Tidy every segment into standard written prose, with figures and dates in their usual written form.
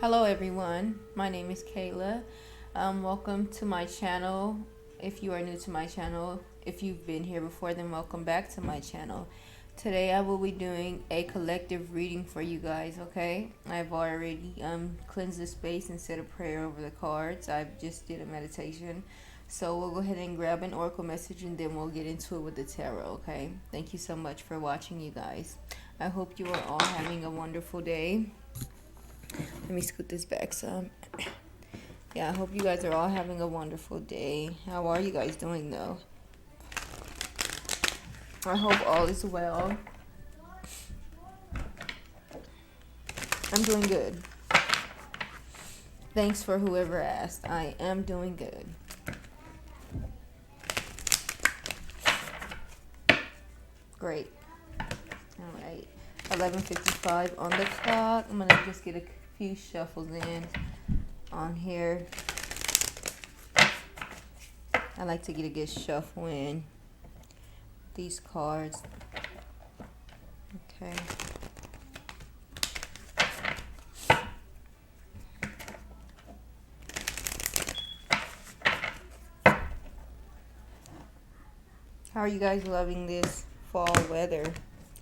Hello everyone, my name is Kayla. Welcome to my channel. If you are new to my channel, if you've been here before, then welcome back to my channel. Today I will be doing a collective reading for you guys, okay? I've already cleansed the space and said a prayer over the cards. I just did a meditation. So we'll go ahead and grab an oracle message and then we'll get into it with the tarot, okay? Thank you so much for watching, you guys. I hope you are all having a wonderful day. Let me scoot this back some. Yeah, I hope you guys are all having a wonderful day. How are you guys doing though? I hope all is well. I'm doing good. Thanks for whoever asked. I am doing good. Great. All right. 11:55 on the clock. I'm gonna just get a few shuffles in on here. I like to get a good shuffle in these cards. Okay. How are you guys loving this fall weather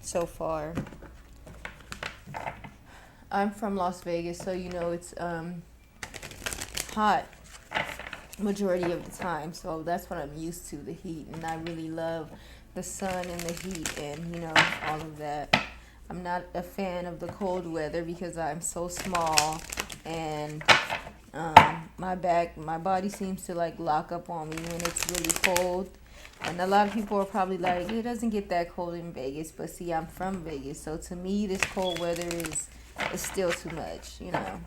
so far? I'm from Las Vegas, so you know it's hot majority of the time, so that's what I'm used to, the heat, and I really love the sun and the heat and you know all of that. I'm not a fan of the cold weather because I'm so small and my body seems to like lock up on me when it's really cold. And a lot of people are probably like, it doesn't get that cold in Vegas, but see, I'm from Vegas, so to me this cold weather is still too much, you know.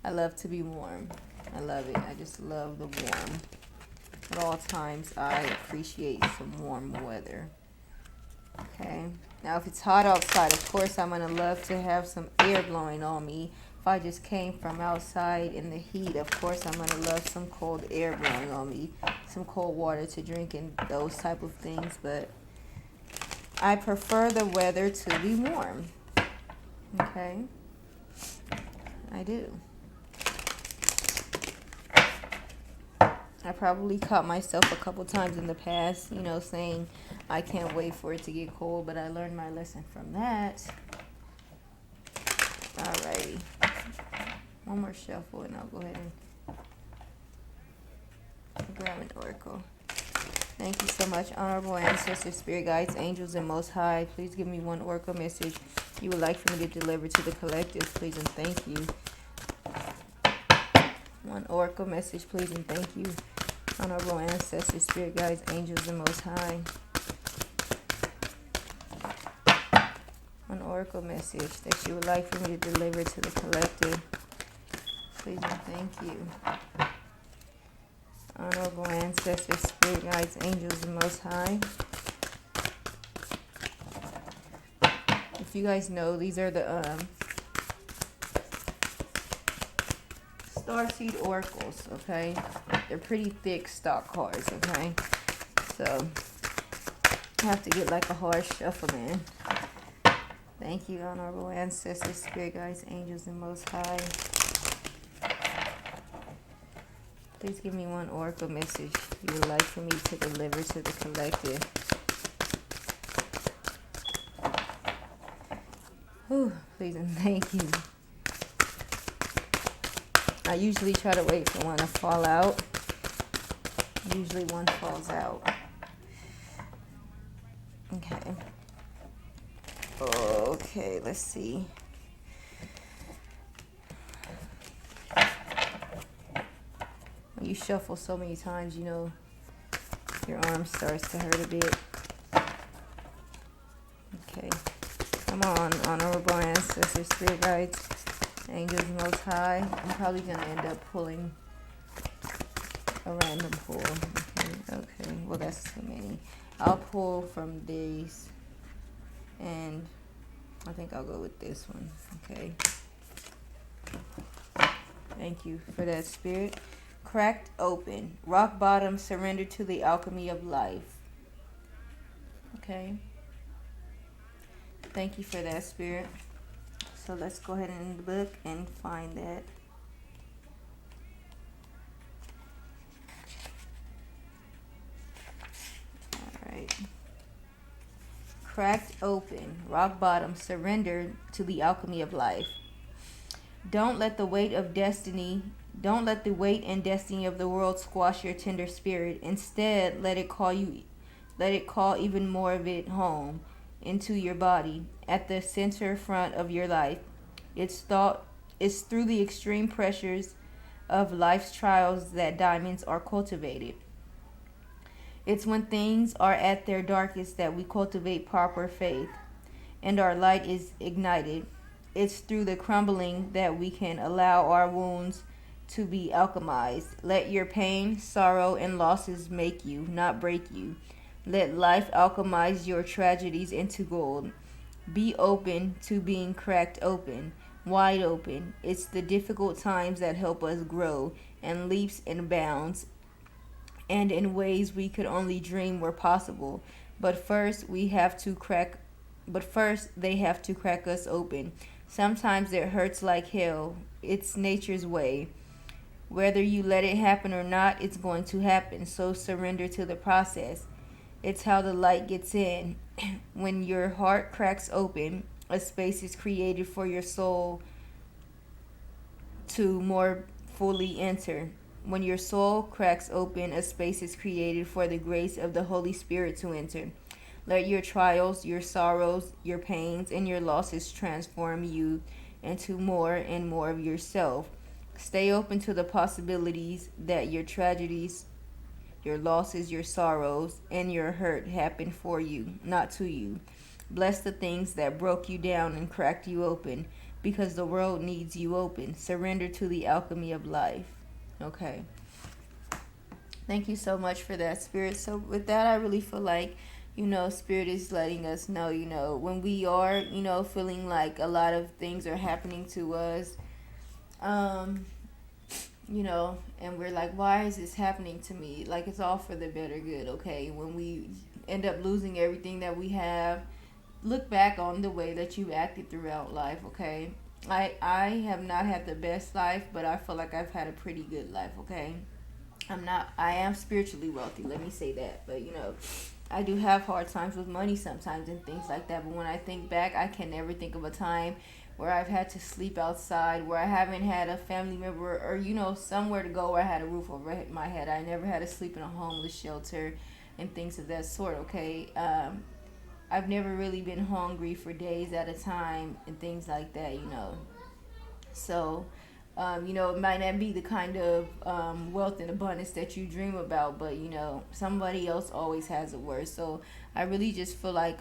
I love to be warm. I love it. I just love the warm. At all times, I appreciate some warm weather. Okay. Now, if it's hot outside, of course, I'm going to love to have some air blowing on me. If I just came from outside in the heat, of course, I'm going to love some cold air blowing on me. Some cold water to drink and those type of things. But I prefer the weather to be warm. Okay. I do. I probably caught myself a couple times in the past, you know, saying I can't wait for it to get cold, but I learned my lesson from that. Alrighty. One more shuffle and I'll go ahead and grab an oracle. Thank you so much, honorable ancestors, spirit guides, angels, and most high. Please give me one oracle message you would like for me to deliver to the collective, please and thank you. One oracle message, please and thank you. Honorable ancestors, spirit guides, angels, and most high. One oracle message that you would like for me to deliver to the collective, please and thank you. Honorable ancestors, spirit guides, angels, and most high. If you guys know, these are the Starseed oracles, okay? They're pretty thick stock cards, okay? So I have to get like a hard shuffle in. Thank you, honorable ancestors, spirit guides, angels, and most high. Please give me one oracle message you would like for me to deliver to the collective. Whew, please and thank you. I usually try to wait for one to fall out. Usually one falls out. Okay. Okay, let's see. When you shuffle so many times, you know, your arm starts to hurt a bit. Okay. Come on, honorable ancestors, spirit guides, angels, most high. I'm probably going to end up pulling a random pull. Okay. Well, that's too many. I'll pull from these. And I think I'll go with this one. Okay. Thank you for that, spirit. Cracked open. Rock bottom, surrender to the alchemy of life. Okay. Thank you for that, spirit. So let's go ahead and look and find that. cracked open, rock bottom, surrender to the alchemy of life. Don't let the weight of destiny, don't let the weight and destiny of the world squash your tender spirit. Instead, let it call even more of it home into your body, at the center front of your life. It's through the extreme pressures of life's trials that diamonds are cultivated. It's when things are at their darkest that we cultivate proper faith and our light is ignited. It's through the crumbling that we can allow our wounds to be alchemized. Let your pain, sorrow, and losses make you, not break you. Let life alchemize your tragedies into gold. Be open to being cracked open, wide open. It's the difficult times that help us grow and leaps and bounds and in ways we could only dream were possible. But first we have to crack but first they have to crack us open. Sometimes it hurts like hell. It's nature's way. Whether you let it happen or not, it's going to happen. So surrender to the process. It's how the light gets in. When your heart cracks open, a space is created for your soul to more fully enter. When your soul cracks open, a space is created for the grace of the Holy Spirit to enter. Let your trials, your sorrows, your pains, and your losses transform you into more and more of yourself. Stay open to the possibilities that your tragedies, your losses, your sorrows, and your hurt happen for you, not to you. Bless the things that broke you down and cracked you open, because the world needs you open. Surrender to the alchemy of life. Okay. Thank you so much for that, Spirit. So with that, I really feel like, Spirit is letting us know, when we are, feeling like a lot of things are happening to us, and we're like, why is this happening to me? Like, it's all for the better good, okay? When we end up losing everything that we have, look back on the way that you acted throughout life, okay? I have not had the best life, but I feel like I've had a pretty good life, okay? I am spiritually wealthy, let me say that, but I do have hard times with money sometimes and things like that, but when I think back, I can never think of a time where I've had to sleep outside, where I haven't had a family member or, somewhere to go where I had a roof over my head. I never had to sleep in a homeless shelter and things of that sort, okay? I've never really been hungry for days at a time and things like that. So, it might not be the kind of wealth and abundance that you dream about, but, somebody else always has it worse. So I really just feel like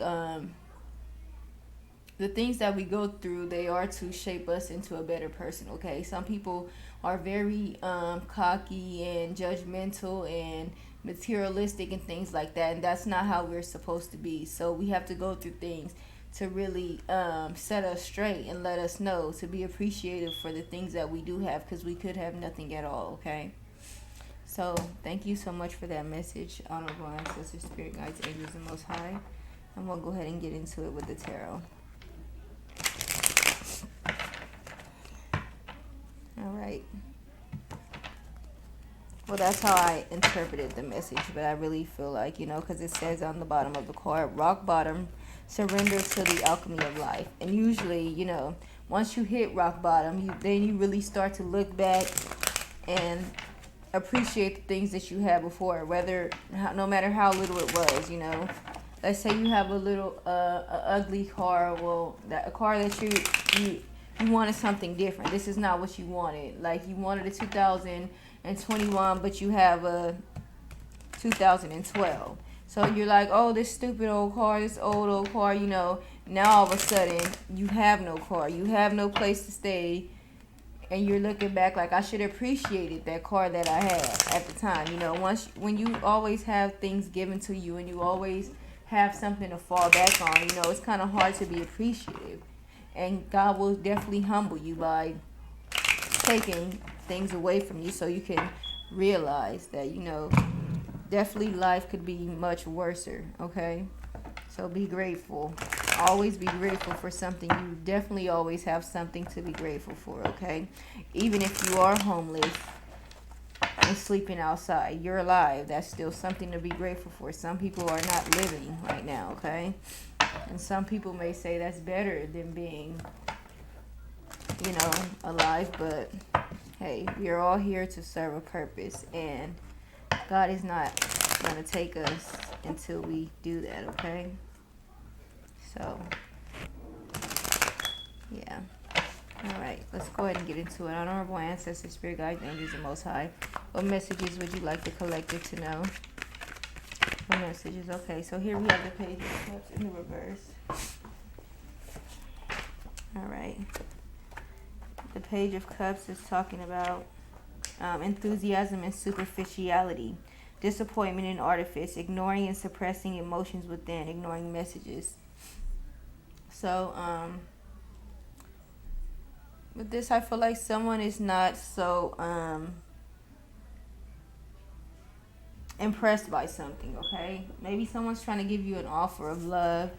the things that we go through, they are to shape us into a better person, okay? Some people are very cocky and judgmental and materialistic and things like that, and that's not how we're supposed to be. So we have to go through things to really set us straight and let us know to be appreciative for the things that we do have, because we could have nothing at all, okay? So thank you so much for that message, honorable ancestors, spirit guides, angels, and most high. And we'll go ahead and get into it with the tarot. All right. Well, that's how I interpreted the message, but I really feel like, because it says on the bottom of the card, rock bottom, surrender to the alchemy of life. And usually, once you hit rock bottom, then you really start to look back and appreciate the things that you had before, no matter how little it was, Let's say you have a ugly car, a car that you wanted something different. This is not what you wanted. Like, you wanted a 2021, but you have a 2012. So you're like, oh, this stupid old car, this old car, Now all of a sudden, you have no car. You have no place to stay. And you're looking back like, I should have appreciated that car that I had at the time. When you always have things given to you and you always have something to fall back on, it's kind of hard to be appreciative. And God will definitely humble you by taking things away from you so you can realize that, definitely life could be much worse, okay? So be grateful. Always be grateful for something. You definitely always have something to be grateful for, okay? Even if you are homeless and sleeping outside, you're alive. That's still something to be grateful for. Some people are not living right now, okay? And some people may say that's better than being, alive, but hey, we're all here to serve a purpose, and God is not going to take us until we do that, okay? So, yeah. All right, let's go ahead and get into it. Honorable Ancestor, Spirit Guides, Angels, and Most High, what messages would you like the collective to know? What messages? Okay, so here we have the Page of Cups in the reverse. All right. The Page of Cups is talking about enthusiasm and superficiality, disappointment and artifice, ignoring and suppressing emotions within, ignoring messages. So, with this, I feel like someone is not so impressed by something, okay? Maybe someone's trying to give you an offer of love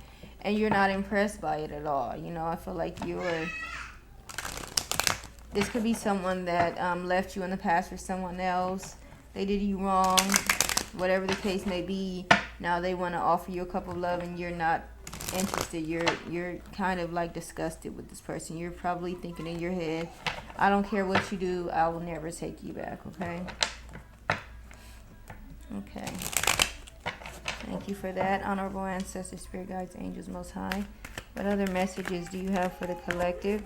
and you're not impressed by it at all. I feel like this could be someone that left you in the past for someone else. They did you wrong, whatever the case may be. Now they want to offer you a cup of love and you're not interested. You're kind of like disgusted with this person. You're probably thinking in your head, I don't care what you do, I will never take you back, okay? Okay. Thank you for that. Honorable Ancestors, Spirit Guides, Angels, Most High. What other messages do you have for the collective?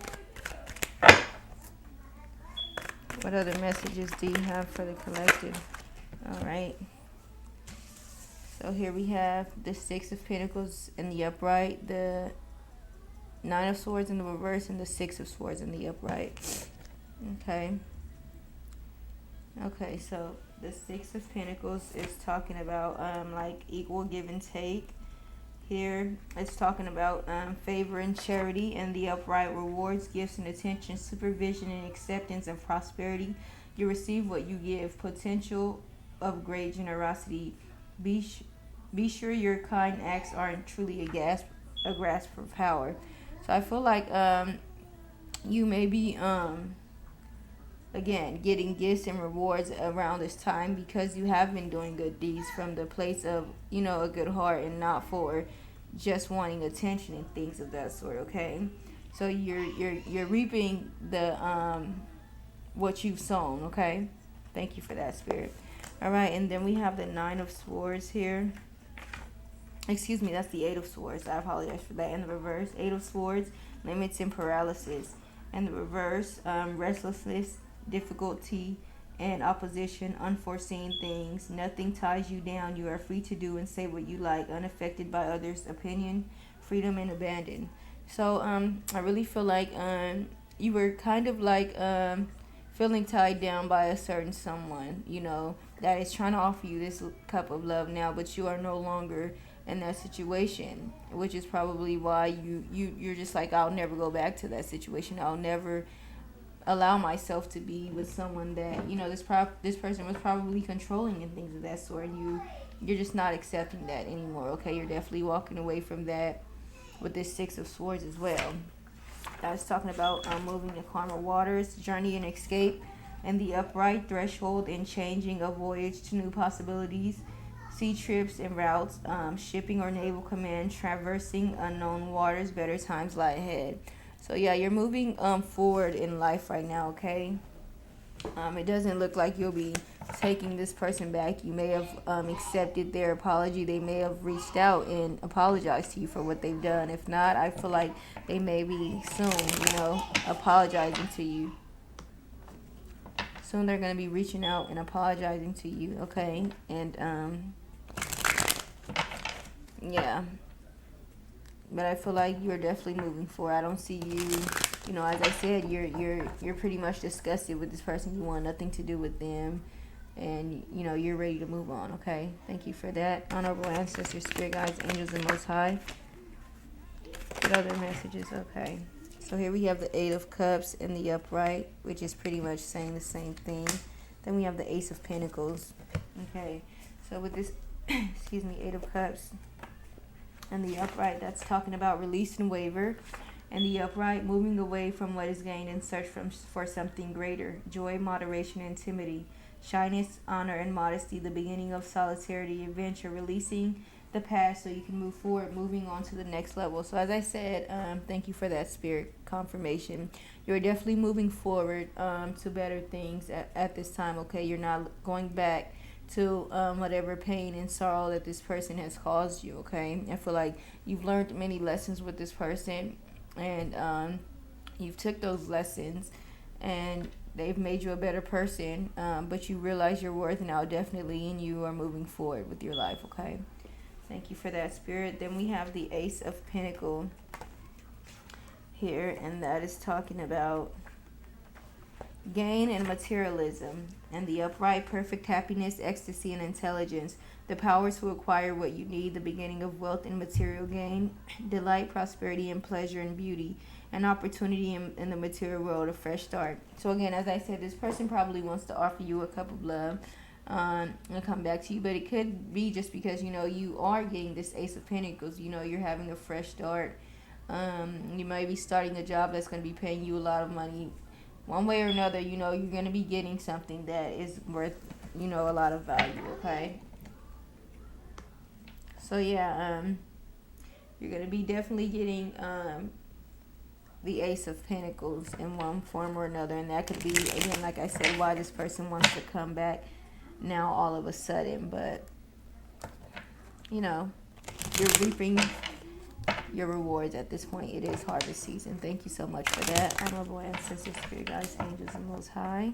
What other messages do you have for the collective? All right. So here we have the Six of Pentacles in the upright, the Nine of Swords in the reverse, and the Six of Swords in the upright. Okay. Okay, so the Six of Pentacles is talking about like equal give and take. Here it's talking about favor and charity, and the upright rewards, gifts and attention, supervision and acceptance and prosperity. You receive what you give, potential of great generosity. Be sure your kind acts aren't truly a grasp for power. So I feel like you may be again getting gifts and rewards around this time because you have been doing good deeds from the place of a good heart and not for just wanting attention and things of that sort, okay? So you're reaping the what you've sown, okay? Thank you for that, Spirit. All right, and then we have the Nine of Swords here. Excuse me, that's the Eight of Swords. I apologize for that. In the reverse, Eight of Swords, limits and paralysis. In the reverse, restlessness, difficulty, and opposition, unforeseen things. Nothing ties you down. You are free to do and say what you like, unaffected by others' opinion, freedom, and abandon. So I really feel like you were kind of like feeling tied down by a certain someone, that is trying to offer you this cup of love now, but you are no longer in that situation, which is probably why you're just like, I'll never go back to that situation. I'll never allow myself to be with someone that this person was probably controlling and things of that sort, and you're just not accepting that anymore, okay? You're definitely walking away from that with this Six of Swords as well. That's talking about moving the karma waters, journey and escape, and the upright, threshold and changing, a voyage to new possibilities, sea trips and routes, shipping or naval command, traversing unknown waters, better times lie ahead. So yeah, you're moving forward in life right now, okay? It doesn't look like you'll be taking this person back. You may have accepted their apology. They may have reached out and apologized to you for what they've done. If not, I feel like they may be soon, apologizing to you. Soon they're going to be reaching out and apologizing to you, okay? And yeah. But I feel like you're definitely moving forward. I don't see you, as I said, you're pretty much disgusted with this person. You want nothing to do with them, and you're ready to move on. Okay, thank you for that. Honorable Ancestors, Spirit Guides, Angels, and Most High. What other messages? Okay, so here we have the Eight of Cups in the upright, which is pretty much saying the same thing. Then we have the Ace of Pentacles. Okay, so with this, excuse me, Eight of Cups. And the upright, that's talking about release and waiver. And the upright, moving away from what is gained in search for something greater. Joy, moderation, and intimacy. Shyness, honor, and modesty. The beginning of solidarity, adventure. Releasing the past so you can move forward, moving on to the next level. So as I said, thank you for that spirit confirmation. You're definitely moving forward to better things at this time, okay? You're not going back to whatever pain and sorrow that this person has caused you, okay? I feel like you've learned many lessons with this person, and you've took those lessons and they've made you a better person, but you realize your worth now definitely, and you are moving forward with your life, okay? Thank you for that, spirit. Then we have the Ace of Pentacles here, and that is talking about gain and materialism, and the upright, perfect happiness, ecstasy, and intelligence, the power to acquire what you need, the beginning of wealth and material gain, delight, prosperity, and pleasure and beauty, an opportunity in the material world, a fresh start. So again, as I said, this person probably wants to offer you a cup of love and come back to you, but it could be just because, you know, you are getting this Ace of Pentacles, you know, you're having a fresh start. You might be starting a job that's going to be paying you a lot of money. One way or another, you know, you're going to be getting something that is worth, you know, a lot of value, okay? So, yeah, you're going to be definitely getting the Ace of Pentacles in one form or another. And that could be, again, like I said, why this person wants to come back now all of a sudden. But, you know, you're reaping your rewards at this point. It is harvest season. Thank you so much for that. Honorable Ancestors, Spirit Guides, Angels, and Most High.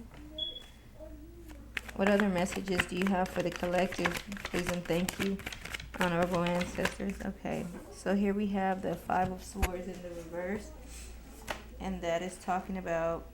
What other messages do you have for the collective? Please and thank you, Honorable Ancestors. Okay, so here we have the Five of Swords in the reverse, and that is talking about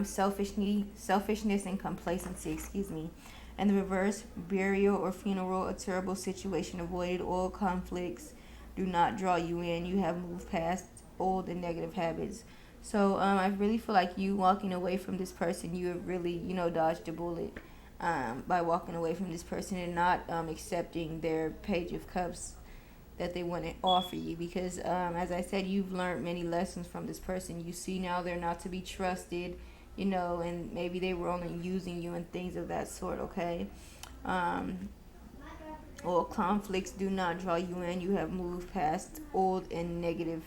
selfishness and complacency, excuse me. And the reverse, burial or funeral, a terrible situation avoided, all conflicts do not draw you in. You have moved past old and negative habits. So I really feel like you walking away from this person, you have really, you know, dodged a bullet by walking away from this person and not accepting their Page of Cups that they want to offer you. Because as I said, you've learned many lessons from this person. You see now they're not to be trusted, you know, and maybe they were only using you and things of that sort, okay? All conflicts do not draw you in. You have moved past old and negative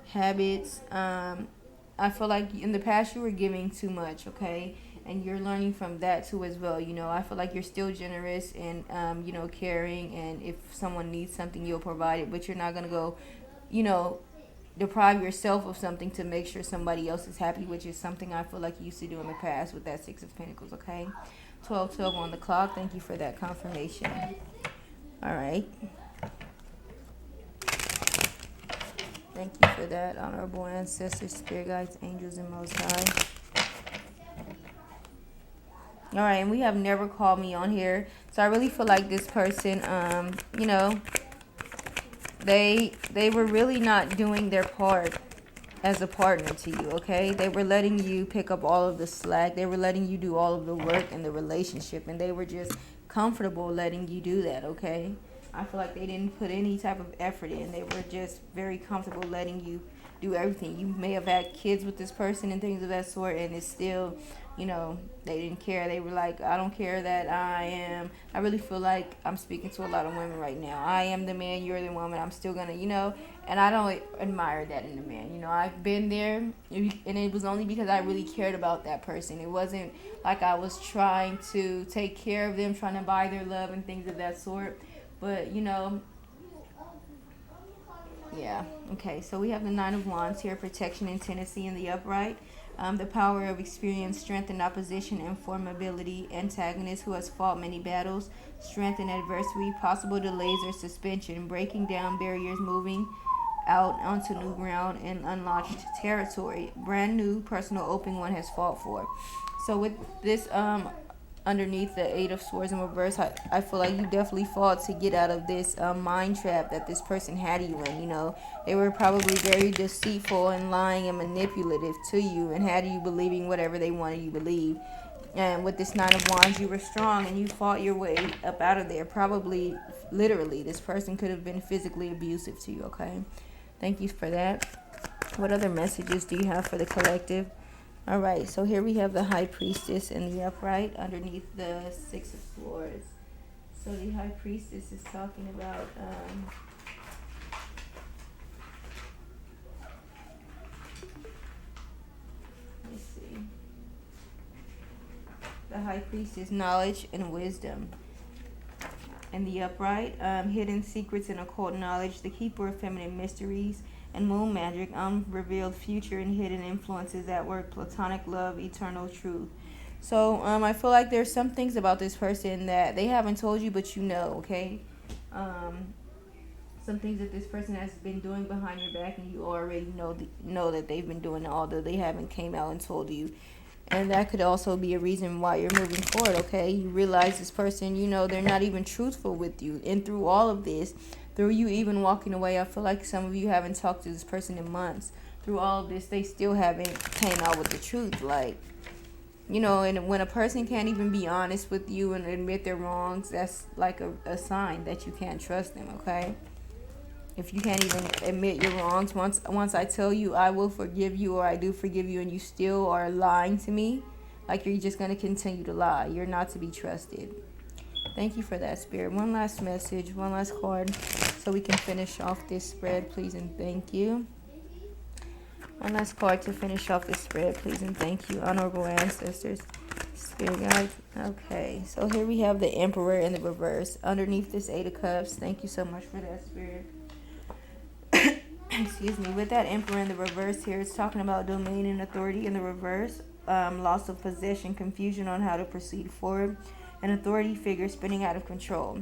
habits. I feel like in the past you were giving too much, okay? And you're learning from that too as well, you know. I feel like you're still generous and, you know, caring, and if someone needs something, you'll provide it, but you're not going to go, you know, deprive yourself of something to make sure somebody else is happy, which is something I feel like you used to do in the past with that Six of Pentacles, okay? 12:12 on the clock. Thank you for that confirmation. All right. Thank you for that, Honorable Ancestors, Spirit Guides, Angels, and Most High. All right, and we have Never Call Me on here. So I really feel like this person, you know, they were really not doing their part as a partner to you, okay? They were letting you pick up all of the slack. They were letting you do all of the work in the relationship, and they were just comfortable letting you do that, okay? I feel like they didn't put any type of effort in. They were just very comfortable letting you do everything. You may have had kids with this person and things of that sort, and it's still, you know, they didn't care. They were like, I don't care that I really feel like I'm speaking to a lot of women right now. I am the man, you're the woman. I'm still going to, you know, and I don't admire that in a man. You know, I've been there, and it was only because I really cared about that person. It wasn't like I was trying to take care of them, trying to buy their love and things of that sort. But, you know, yeah. Okay, so we have the Nine of Wands here, protection and tenacity in the upright. The power of experience, strength in opposition, and formability. Antagonist who has fought many battles. Strength in adversity, possible delays or suspension. Breaking down barriers, moving out onto new ground and unlocked territory. Brand new personal opening one has fought for. So with this underneath the Eight of Swords in reverse, I feel like you definitely fought to get out of this mind trap that this person had you in. You know, they were probably very deceitful and lying and manipulative to you and had you believing whatever they wanted you to believe. And with this Nine of Wands, you were strong and you fought your way up out of there. Probably, literally, this person could have been physically abusive to you, okay? Thank you for that. What other messages do you have for the collective? All right, so here we have the High Priestess in the upright underneath the Six of Swords. So the high priestess is talking about let's see. The high priestess, knowledge and wisdom. And the upright, hidden secrets and occult knowledge, the keeper of feminine mysteries and moon magic, unrevealed future and hidden influences at work, platonic love, eternal truth. So I feel like there's some things about this person that they haven't told you, but you know, okay? Um, some things that this person has been doing behind your back, and you already know that they've been doing it, although they haven't came out and told you. And that could also be a reason why you're moving forward, okay? You realize this person, they're not even truthful with you. And through all of this, through you even walking away, I feel like some of you haven't talked to this person in months. Through all of this, they still haven't came out with the truth. Like, and when a person can't even be honest with you and admit their wrongs, that's like a sign that you can't trust them, okay? If you can't even admit your wrongs, once I tell you I will forgive you or I do forgive you and you still are lying to me, like you're just going to continue to lie. You're not to be trusted. Thank you for that, Spirit. One last message, one last card so we can finish off this spread, please and thank you. One last card to finish off this spread, please and thank you. Honorable Ancestors, Spirit Guides. Okay, so here we have the Emperor in the reverse. Underneath this Eight of Cups. Thank you so much for that, Spirit. Excuse me. With that Emperor in the reverse here, it's talking about domain and authority in the reverse, loss of possession, confusion on how to proceed forward, an authority figure spinning out of control.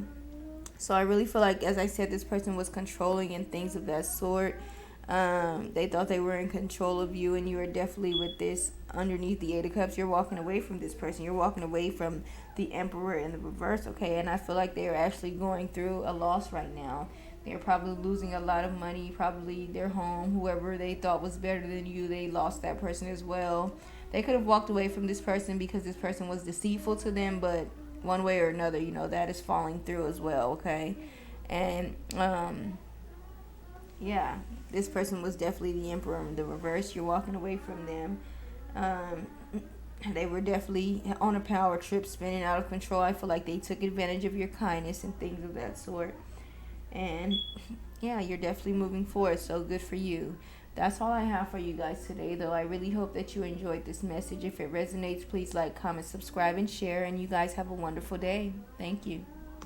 So I really feel like, as I said, this person was controlling and things of that sort. They thought they were in control of you, and you are definitely with this underneath the Eight of Cups. You're walking away from this person. You're walking away from the Emperor in the reverse, okay? And I feel like they are actually going through a loss right now. They're probably losing a lot of money, probably their home. Whoever they thought was better than you, they lost that person as well. They could have walked away from this person because this person was deceitful to them, but one way or another, that is falling through as well, okay? And, yeah, this person was definitely the Emperor in the reverse. You're walking away from them. They were definitely on a power trip, spinning out of control. I feel like they took advantage of your kindness and things of that sort. And yeah, you're definitely moving forward, so good for you. That's all I have for you guys today, though. I really hope that you enjoyed this message. If it resonates, please like, comment, subscribe, and share. And you guys have a wonderful day. Thank you.